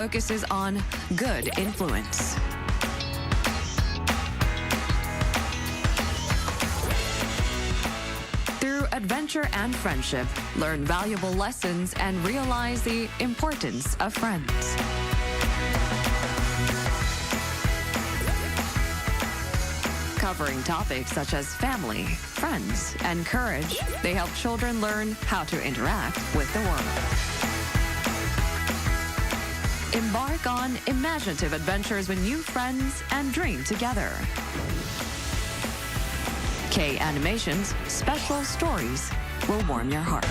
focuses on good influence. Through adventure and friendship, learn valuable lessons and realize the importance of friends. Covering topics such as family, friends, and courage, they help children learn how to interact with the world. Embark on imaginative adventures with new friends and dream together. K Animation's special stories will warm your heart.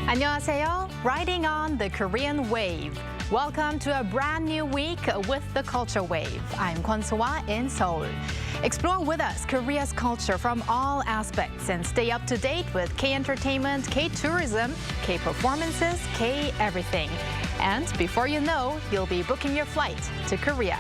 안녕하세요. Riding on the Korean wave. Welcome to a brand new week with the Culture Wave. I'm Kwon So-hwa in Seoul. Explore with us Korea's culture from all aspects and stay up to date with K-entertainment, K-tourism, K-performances, K-everything. And before you know, you'll be booking your flight to Korea.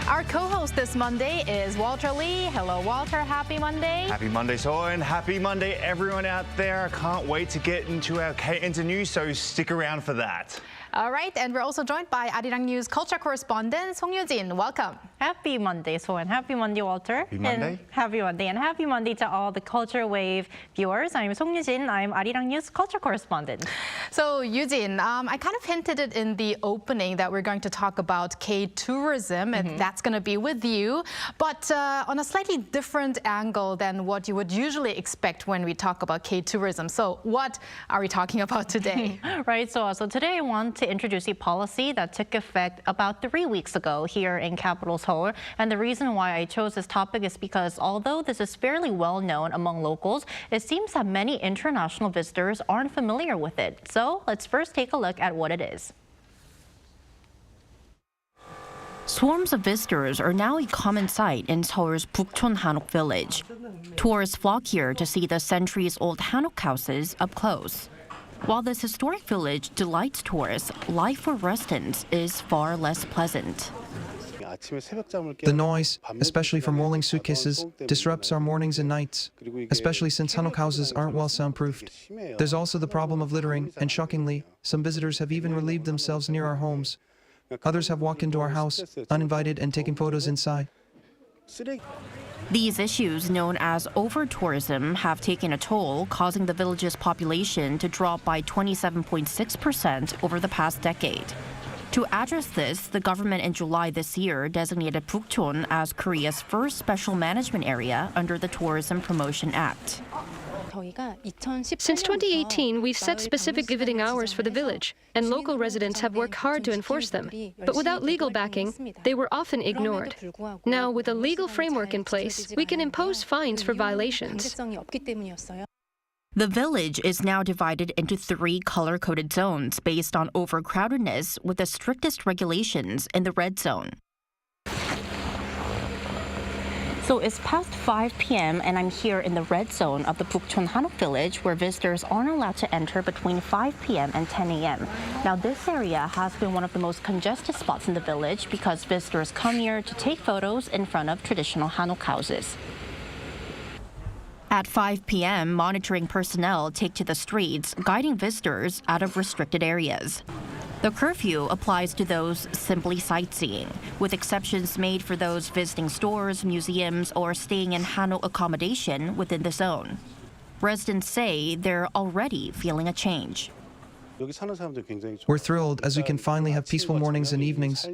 Our co-host this Monday is Walter Lee. Hello, Walter. Happy Monday. Happy Monday, Seoul, and happy Monday, everyone out there. I can't wait to get into our K-Enter news, so stick around for that. All right, and we're also joined by Arirang News culture correspondent Song Yoo-jin. Welcome. Happy Monday, So, and happy Monday, Walter. Happy Monday. And happy Monday, and happy Monday to all the Culture Wave viewers. I'm Song Yoo-jin. I'm Arirang News culture correspondent. So, Yoo-jin, I kind of hinted it in the opening that we're going to talk about K-tourism, and that's going to be with you, but on a slightly different angle than what you would usually expect when we talk about K-tourism. So, what are we talking about today? Right, so today I want to introduce a policy that took effect about 3 weeks ago here in capital Seoul. And the reason why I chose this topic is because although this is fairly well known among locals, it seems that many international visitors aren't familiar with it. So let's first take a look at what it is. Swarms of visitors are now a common sight in Seoul's Bukchon Hanok village. Tourists flock here to see the centuries-old Hanok houses up close. While this historic village delights tourists, life for residents is far less pleasant. The noise, especially from rolling suitcases, disrupts our mornings and nights, especially since Hanok houses aren't well soundproofed. There's also the problem of littering, and shockingly, some visitors have even relieved themselves near our homes. Others have walked into our house, uninvited, and taken photos inside. These issues, known as overtourism, have taken a toll, causing the village's population to drop by 27.6% over the past decade. To address this, the government in July this year designated Bukchon as Korea's first special management area under the Tourism Promotion Act. Since 2018, we've set specific visiting hours for the village, and local residents have worked hard to enforce them. But without legal backing, they were often ignored. Now, with a legal framework in place, we can impose fines for violations. The village is now divided into 3 color-coded zones based on overcrowdedness, with the strictest regulations in the red zone. So it's past 5 p.m. and I'm here in the red zone of the Bukchon Hanok village where visitors aren't allowed to enter between 5 p.m. and 10 a.m. Now this area has been one of the most congested spots in the village because visitors come here to take photos in front of traditional Hanok houses. At 5 p.m., monitoring personnel take to the streets, guiding visitors out of restricted areas. The curfew applies to those simply sightseeing, with exceptions made for those visiting stores, museums, or staying in Hanok accommodation within the zone. Residents say they're already feeling a change. We're thrilled as we can finally have peaceful mornings and evenings.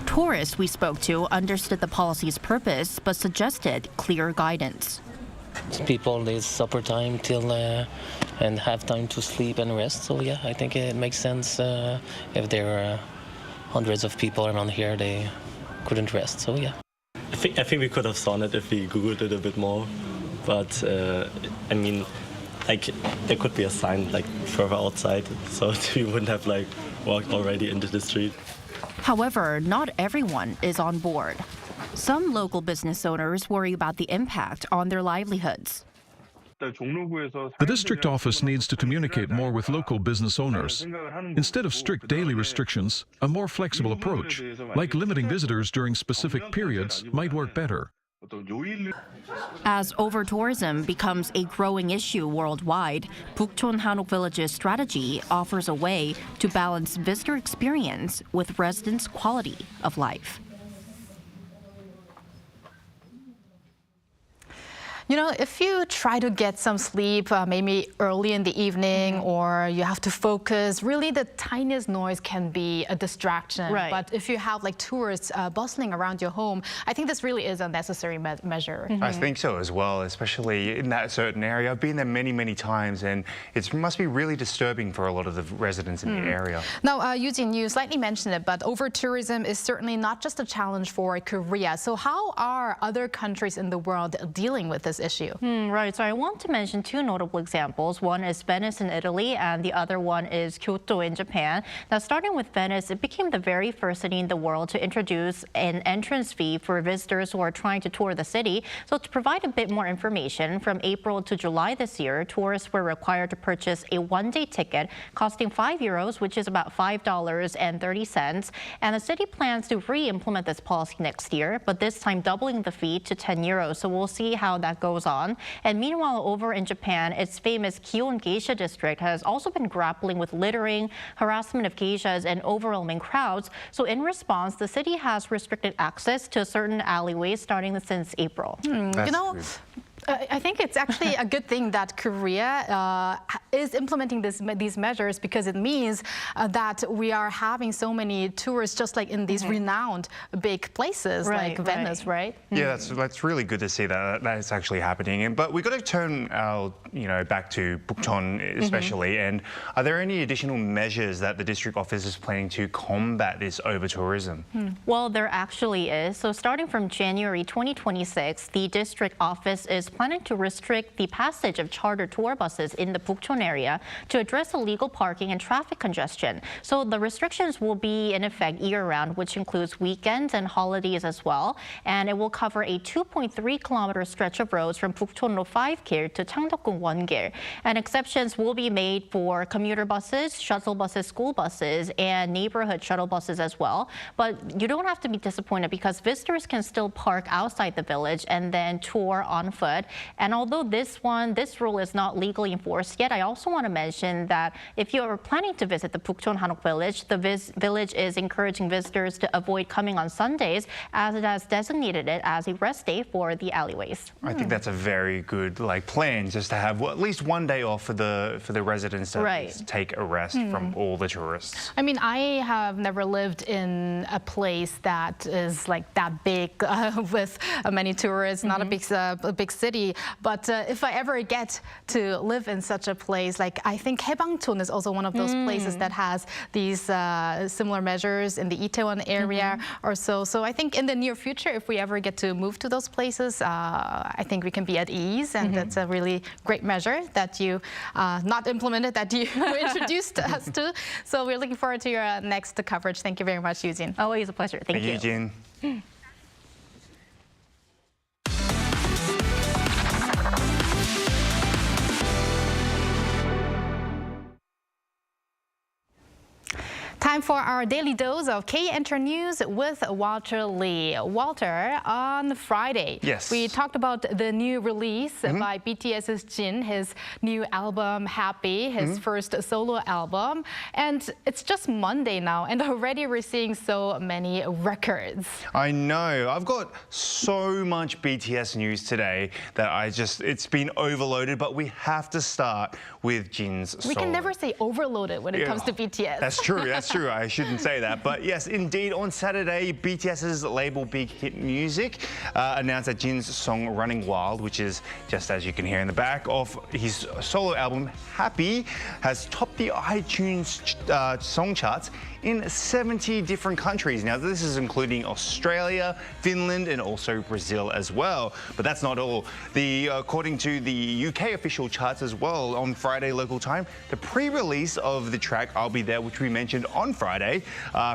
Tourists we spoke to understood the policy's purpose, but suggested clear guidance. People need supper time till and have time to sleep and rest. So yeah, I think it makes sense if there are hundreds of people around here, they couldn't rest. So yeah. I think we could have done it if we Googled it a bit more. But I mean, like there could be a sign like further outside, so we wouldn't have like walked already into the street. However, not everyone is on board. Some local business owners worry about the impact on their livelihoods. The district office needs to communicate more with local business owners. Instead of strict daily restrictions, a more flexible approach, like limiting visitors during specific periods, might work better. As over-tourism becomes a growing issue worldwide, Bukchon Hanok Village's strategy offers a way to balance visitor experience with residents' quality of life. You know, if you try to get some sleep, maybe early in the evening, or you have to focus, really the tiniest noise can be a distraction. Right. But if you have like tourists bustling around your home, I think this really is a necessary measure. I think so as well, especially in that certain area. I've been there many, many times, and it must be really disturbing for a lot of the residents in the area. Now, Eugene, you slightly mentioned it, but over-tourism is certainly not just a challenge for Korea. So how are other countries in the world dealing with this issue? Right, so I want to mention two notable examples. One is Venice in Italy, and the other one is Kyoto in Japan. Now, starting with Venice, it became the very first city in the world to introduce an entrance fee for visitors who are trying to tour the city. So to provide a bit more information, from April to July this year, tourists were required to purchase a one-day ticket costing €5, which is about $5.30. And the city plans to re-implement this policy next year, but this time doubling the fee to €10. So we'll see how that goes on. And meanwhile, over in Japan, its famous Gion geisha district has also been grappling with littering, harassment of geishas, and overwhelming crowds. So in response, the city has restricted access to certain alleyways starting since April. I think it's actually a good thing that Korea is implementing these measures, because it means that we are having so many tourists just like in these renowned big places like Venice, right? Yeah, that's really good to see that is actually happening. But we've got to turn our back to Bukchon especially. And are there any additional measures that the district office is planning to combat this over-tourism? Well, there actually is. So starting from January 2026, the district office is planning to restrict the passage of charter tour buses in the Bukchon area to address illegal parking and traffic congestion. So the restrictions will be in effect year-round, which includes weekends and holidays as well. And it will cover a 2.3-kilometer stretch of roads from Bukchonro 5길 to Changdeokgung 1길. And exceptions will be made for commuter buses, shuttle buses, school buses, and neighborhood shuttle buses as well. But you don't have to be disappointed, because visitors can still park outside the village and then tour on foot. And although this rule is not legally enforced yet, I also want to mention that if you are planning to visit the Bukchon Hanok village, the village is encouraging visitors to avoid coming on Sundays, as it has designated it as a rest day for the alleyways. I think that's a very good plan, just to have at least one day off for the residents to take a rest from all the tourists. I mean, I have never lived in a place that is like that big with many tourists, not a big city. But if I ever get to live in such a place, like I think Haebangchon is also one of those places that has these similar measures in the Itaewon area or so. So I think in the near future, if we ever get to move to those places, I think we can be at ease, and that's a really great measure that you not implemented, that you introduced us to. So we're looking forward to your next coverage. Thank you very much, Eugene. Always a pleasure. Thank you. Eugene. Time for our daily dose of K-Enter News with Walter Lee. Walter, on Friday, we talked about the new release by BTS's Jin, his new album, Happy, his first solo album. And it's just Monday now, and already we're seeing so many records. I know. I've got so much BTS news today that it's been overloaded, but we have to start with Jin's solo. We can never say overloaded when it comes to BTS. That's true. That's true. I shouldn't say that. But yes, indeed, on Saturday, BTS's label Big Hit Music announced that Jin's song Running Wild, which is, just as you can hear in the back of his solo album, Happy, has topped the iTunes song charts in 70 different countries. Now, this is including Australia, Finland, and also Brazil as well. But that's not all. According to the UK official charts as well, on Friday local time, the pre-release of the track I'll Be There, which we mentioned on on Friday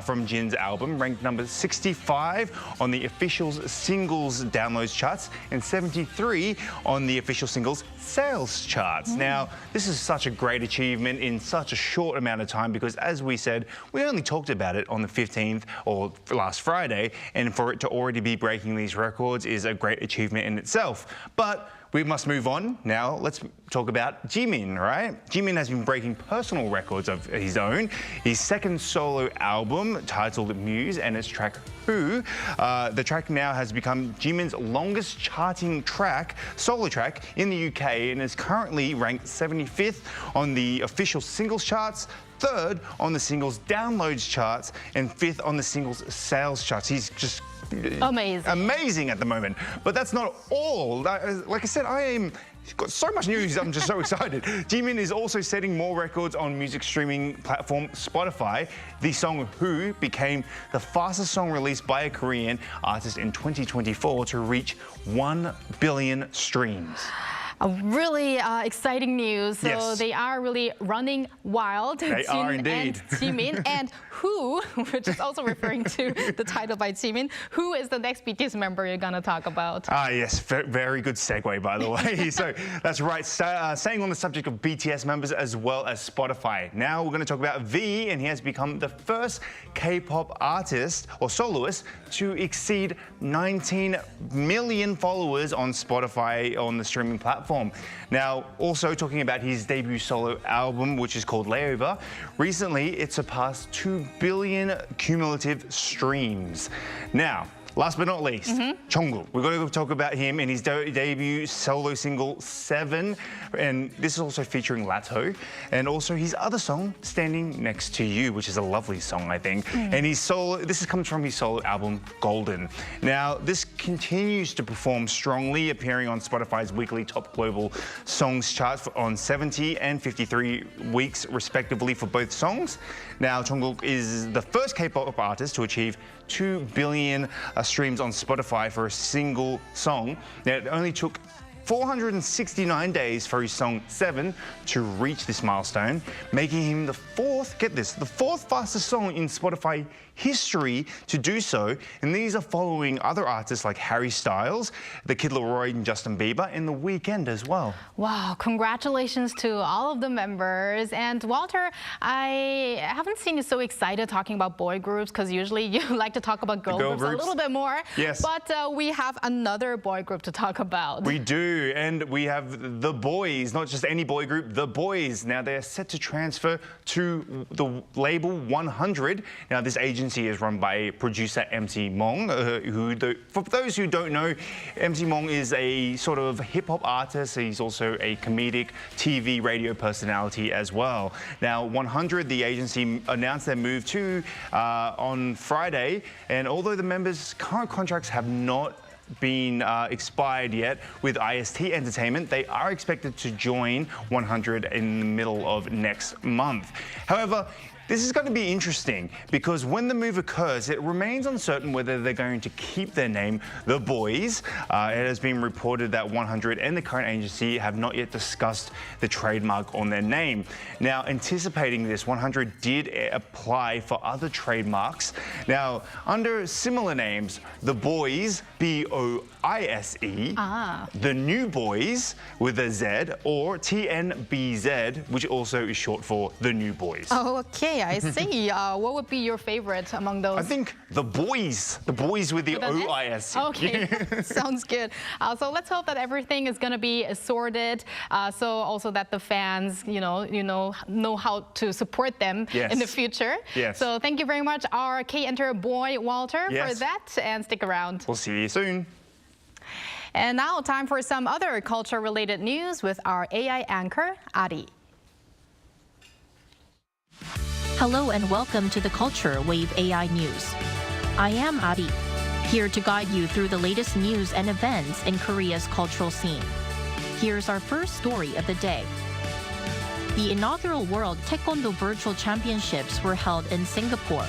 from Jin's album, ranked number 65 on the official singles downloads charts and 73 on the official singles sales charts. Now, this is such a great achievement in such a short amount of time because, as we said, we only talked about it on the 15th or last Friday, and for it to already be breaking these records is a great achievement in itself. But we must move on. Now, let's talk about Jimin, right? Jimin has been breaking personal records of his own. His second solo album, titled Muse, and its track Who. The track now has become Jimin's longest charting track, solo track, in the UK, and is currently ranked 75th on the official singles charts, 3rd on the singles downloads charts, and 5th on the singles sales charts. He's just amazing at the moment. But that's not all. Like I said, He's got so much news, I'm just so excited. Jimin is also setting more records on music streaming platform Spotify. The song Who became the fastest song released by a Korean artist in 2024 to reach 1 billion streams. A really exciting news. So Yes. they are really running wild. They are indeed. And Jimin. And Who, which is also referring to the title by Jimin, who is the next BTS member you're going to talk about? Yes, very good segue, by the way. So that's right, staying on the subject of BTS members as well as Spotify. Now we're going to talk about V, and he has become the first K-pop artist or soloist to exceed 19 million followers on Spotify on the streaming platform. Now, also talking about his debut solo album, which is called Layover, recently it surpassed 2 billion cumulative streams. Now, last but not least, Jungkook. We're going to talk about him and his debut solo single 7, and this is also featuring Lato, and also his other song Standing Next to You, which is a lovely song, I think. And this comes from his solo album Golden. Now, this continues to perform strongly, appearing on Spotify's weekly top global songs charts on 70 and 53 weeks respectively for both songs. Now, Jungkook is the first K-pop artist to achieve 2 billion streams on Spotify for a single song. Now, it only took 469 days for his song 7 to reach this milestone, making him the fourth fastest song in Spotify history to do so. And these are following other artists like Harry Styles, The Kid Laroi, and Justin Bieber, and The Weeknd as well. Wow, congratulations to all of the members. And Walter, I haven't seen you so excited talking about boy groups, because usually you like to talk about girl groups a little bit more. Yes. But we have another boy group to talk about. We do, and we have The Boys, not just any boy group, The Boys. Now, they're set to transfer to the label 100. Now, this agency is run by producer MC Mong, for those who don't know, MC Mong is a sort of hip-hop artist. He's also a comedic TV radio personality as well. Now, 100, the agency announced their move to on Friday, and although the members' current contracts have not been expired yet with IST Entertainment, they are expected to join 100 in the middle of next month. However, this is going to be interesting because when the move occurs, it remains uncertain whether they're going to keep their name, The Boys. It has been reported that 100 and the current agency have not yet discussed the trademark on their name. Now, anticipating this, 100 did apply for other trademarks. Now, under similar names, The Boys, B-O-I-S-E, The New Boys with a Z, or TNBZ, which also is short for The New Boys. Oh, okay, I see. What would be your favorite among those? I think The Boys with the O-I-S-E. Okay, sounds good. So let's hope that everything is going to be sorted. So also that the fans, know how to support them in the future. Yes. So thank you very much, our K-Enter boy Walter, for that, and stick around. We'll see you soon. And now time for some other culture-related news with our AI anchor, Ari. Hello and welcome to the Culture Wave AI News. I am Ari, here to guide you through the latest news and events in Korea's cultural scene. Here's our first story of the day. The inaugural World Taekwondo Virtual Championships were held in Singapore,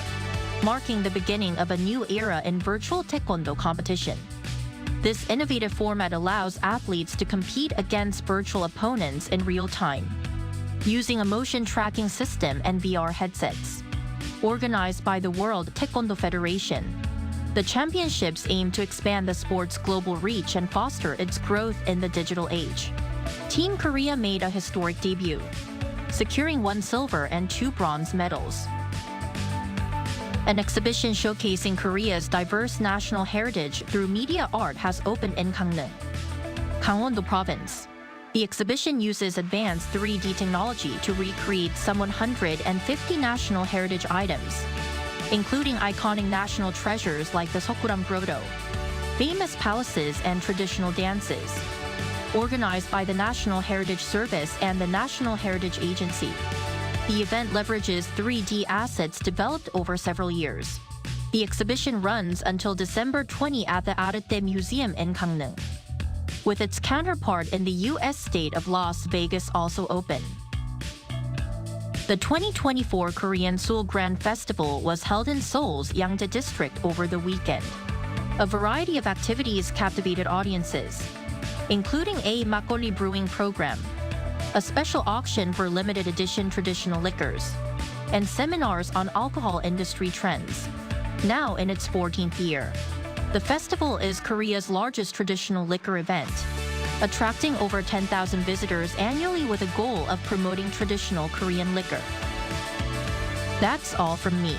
marking the beginning of a new era in virtual Taekwondo competition. This innovative format allows athletes to compete against virtual opponents in real time, using a motion tracking system and VR headsets. organized by the World Taekwondo Federation. The championships aim to expand the sport's global reach and foster its growth in the digital age. Team Korea made a historic debut, securing 1 silver and 2 bronze medals. An exhibition showcasing Korea's diverse national heritage through media art has opened in Gangneung, Gangwon-do Province. The exhibition uses advanced 3D technology to recreate some 150 national heritage items, including iconic national treasures like the Seokguram Grotto, famous palaces and traditional dances. Organized by the National Heritage Service and the National Heritage Agency, the event leverages 3D assets developed over several years. The exhibition runs until December 20 at the Arete Museum in Gangneung, with its counterpart in the U.S. state of Las Vegas also open. The 2024 Korean Seoul Grand Festival was held in Seoul's Yangjae district over the weekend. A variety of activities captivated audiences, including a makgeolli brewing program, a special auction for limited edition traditional liquors, and seminars on alcohol industry trends. Now in its 14th year, the festival is Korea's largest traditional liquor event, attracting over 10,000 visitors annually with a goal of promoting traditional Korean liquor. That's all from me.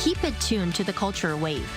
Keep it tuned to the Culture Wave.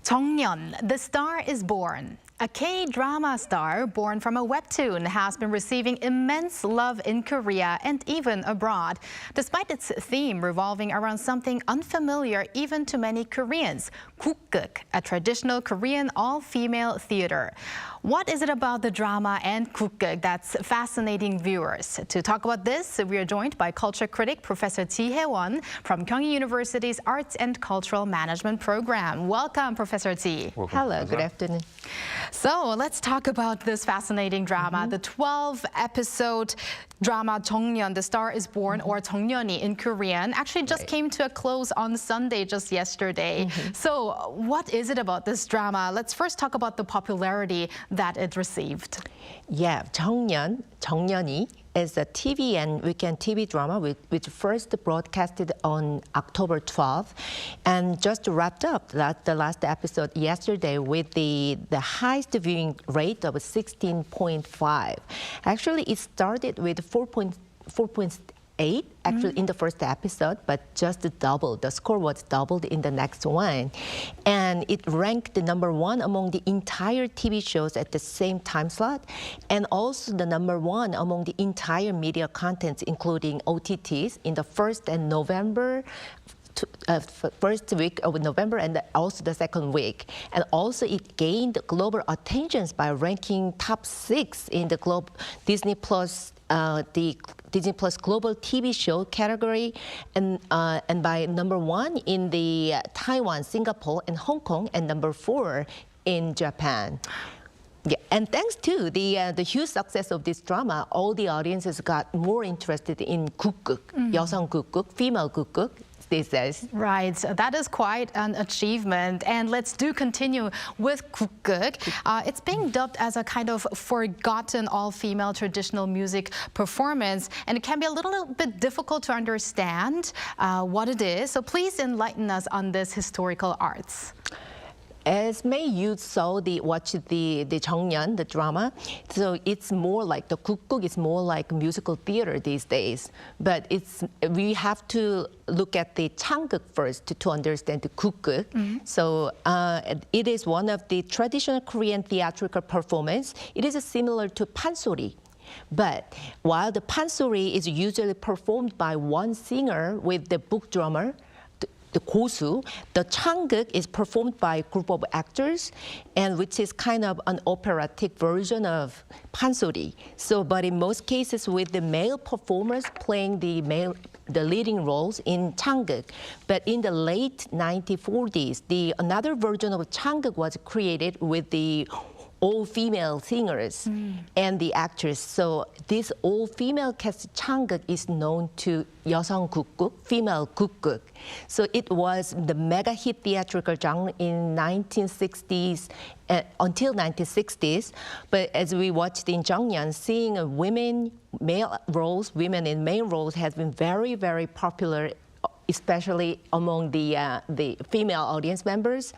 Jeongnyeon, The Star is Born. A K-drama star born from a webtoon has been receiving immense love in Korea and even abroad, despite its theme revolving around something unfamiliar even to many Koreans, gukguk, a traditional Korean all-female theater. What is it about the drama and gukguk that's fascinating viewers? To talk about this, we are joined by culture critic Professor Ji Hae-won from Kyung University's Arts and Cultural Management Program. Welcome, Professor Ji. Hello, good afternoon. So let's talk about this fascinating drama, the 12-episode drama Jeongnyeon, The Star is Born, or Jeongnyeon이 in Korean, actually just came to a close on Sunday, just yesterday. So what is it about this drama? Let's first talk about the popularity that it received. Yeah, Jeongnyeon이 is a TV and weekend TV drama which first broadcasted on October 12th and just wrapped up the last episode yesterday with the highest viewing rate of 16.5. Actually, it started with 4.8 8, actually in the first episode, but just doubled. The score was doubled in the next one. And it ranked the #1 among the entire TV shows at the same time slot, and also the #1 among the entire media contents, including OTTs, in the first week of November and also the second week. And also it gained global attention by ranking top 6 in the Disney Plus the Disney Plus Global TV Show category, and by #1 in the Taiwan, Singapore, and Hong Kong, and #4 in Japan. Yeah, and thanks to the huge success of this drama, all the audiences got more interested in gukguk, 여성 gukguk, female gukguk these days. Right, that is quite an achievement. And let's continue with gukguk. It's being dubbed as a kind of forgotten all-female traditional music performance, and it can be a little bit difficult to understand what it is. So please enlighten us on this historical arts. As May you watch the Jeongnyeon, the drama, so it's more like the gukguk is more like musical theater these days. But we have to look at the changguk first to understand the gukguk. So it is one of the traditional Korean theatrical performance. It is similar to pansori. But while the pansori is usually performed by one singer with the book drummer, the gosu, the changguk is performed by a group of actors, and which is kind of an operatic version of pansori. So, but in most cases, with the male performers playing the leading roles in changguk. But in the late 1940s, another version of changguk was created with the all-female singers and the actors. So this all-female cast changguk is known to 여성 gukguk, female gukguk. So it was the mega hit theatrical genre in 1960s until 1960s. But as we watched in Jeongnyeon, seeing women in main roles has been very, very popular, especially among the female audience members.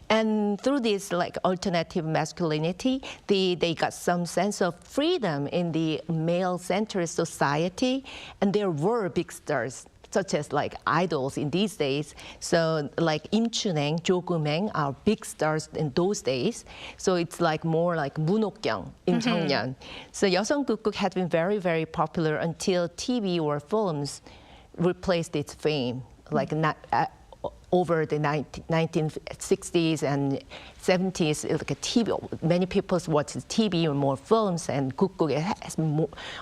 And through this alternative masculinity, they got some sense of freedom in the male-centered society, and there were big stars, such as idols in these days. So Im Chuneng, Jo Gumeng are big stars in those days. So it's more like Munokgyang in Jeongnyeon. So 여성 gukguk had been very, very popular until TV or films replaced its fame, over the 1960s and 70s. TV, many people watch TV or more films, and gukguk has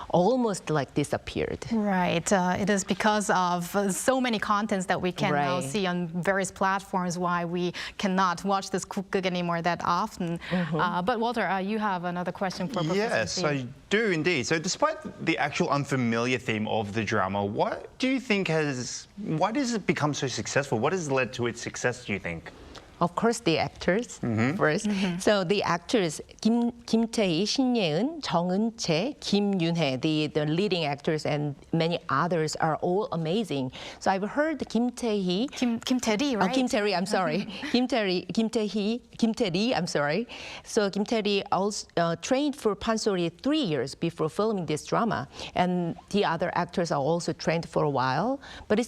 almost disappeared. Right. It is because of so many contents that we can now see on various platforms why we cannot watch this gukguk anymore that often. But Walter, you have another question for Professor Yes, I do indeed. So despite the actual unfamiliar theme of the drama, what do you think why does it become so successful? What has led to its success, do you think? Of course, the actors first. So the actors, Kim Tae-hee, Shin Ye-eun, Jung Eun-chae, Kim Yoon-hae, the leading actors, and many others are all amazing. So I've heard Kim Tae-hee, Kim Tae-ri, right? Kim Tae-ri, I'm sorry. Kim Tae-ri, I'm sorry. So Kim Tae-ri also trained for pansori 3 years before filming this drama, and the other actors are also trained for a while. But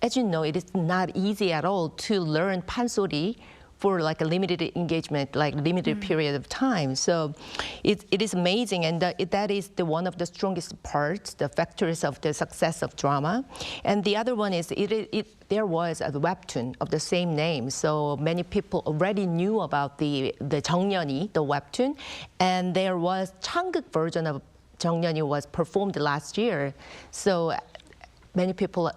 as you know, it is not easy at all to learn pansori for a limited engagement, limited period of time. So it is amazing, and that is one of the strongest parts, the factors of the success of drama. And the other one is there was a webtoon of the same name, so many people already knew about the Jeongnyeon, the webtoon, and there was changguk version of Jeongnyeon was performed last year. So many people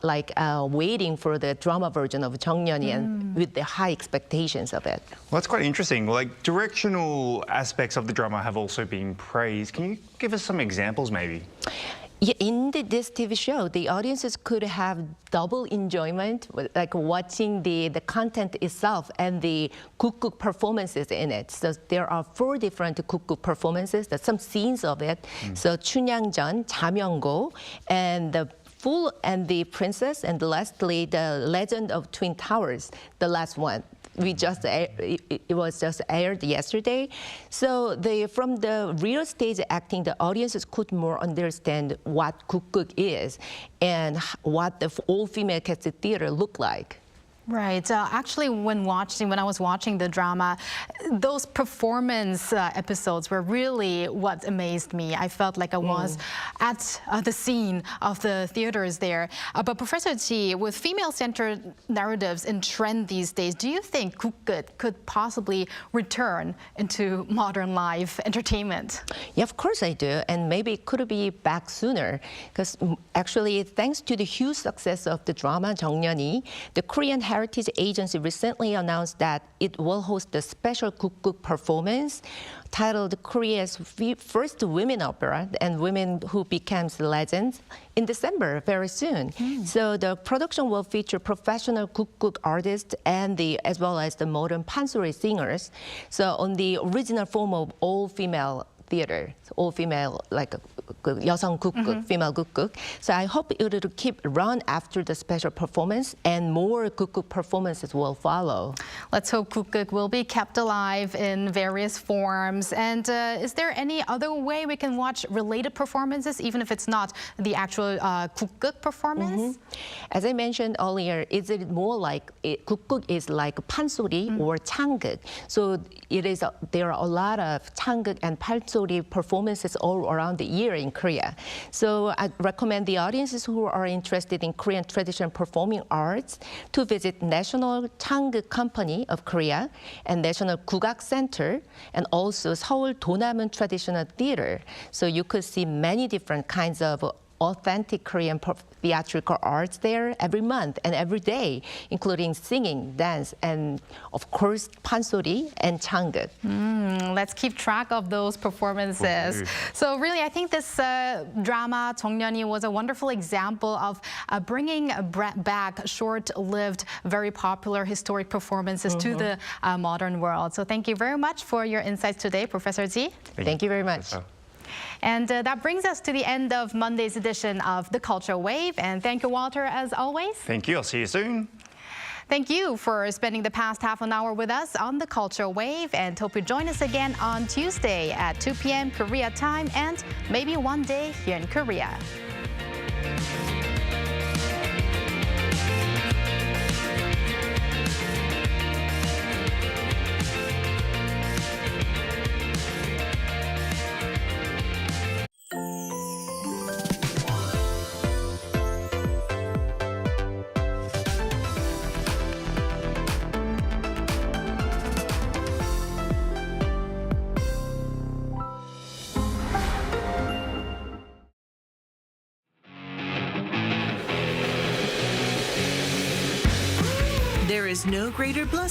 waiting for the drama version of Jeongnyeon and with the high expectations of it. Well, that's quite interesting. Directional aspects of the drama have also been praised. Can you give us some examples, maybe? Yeah, in this TV show, the audiences could have double enjoyment, watching the content itself and the gukguk performances in it. So there are 4 different gukguk performances, some scenes of it. So 춘향전, 자명고, and the Fool and the Princess, and lastly, the Legend of Twin Towers, the last one. it was just aired yesterday. So from the real stage acting, the audiences could more understand what Gukguk is and what the all-female cast theater look like. Right. Actually, when I was watching the drama, those performance episodes were really what amazed me. I felt like I was at the scene of the theaters there. But Professor Ji, with female-centered narratives in trend these days, do you think Gukguk could possibly return into modern live entertainment? Yeah, of course I do. And maybe it could be back sooner. Because actually, thanks to the huge success of the drama Jeongnyeon, the Korean Heritage Agency recently announced that it will host a special Gukguk performance titled Korea's first women opera and women who became legends in December, very soon. So the production will feature professional Gukguk artists and as well as the modern pansori singers. So on the original form of all-female theater, all-female, like 여성 Gukguk, female Gukguk. So I hope it will keep run after the special performance and more Gukguk performances will follow. Let's hope Gukguk will be kept alive in various forms. And is there any other way we can watch related performances, even if it's not the actual Gukguk performance? As I mentioned earlier, is it more like Gukguk is like pansori or changguk? So there are a lot of changguk and pansori performances all around the year in Korea. So I recommend the audiences who are interested in Korean traditional performing arts to visit National Changguk Company of Korea and National Gugak Center and also Seoul Donamun Traditional Theater. So you could see many different kinds of authentic Korean theatrical arts there every month and every day, including singing, dance, and of course, pansori and changguk. Let's keep track of those performances. So really, I think this drama, Jeongnyeon, was a wonderful example of bringing back short-lived, very popular historic performances to the modern world. So thank you very much for your insights today, Professor Ji. Thank you very much. And that brings us to the end of Monday's edition of The Culture Wave. And thank you, Walter, as always. Thank you. I'll see you soon. Thank you for spending the past half an hour with us on The Culture Wave, and hope you join us again on Tuesday at 2 p.m. Korea time and maybe one day here in Korea. There is no greater blessing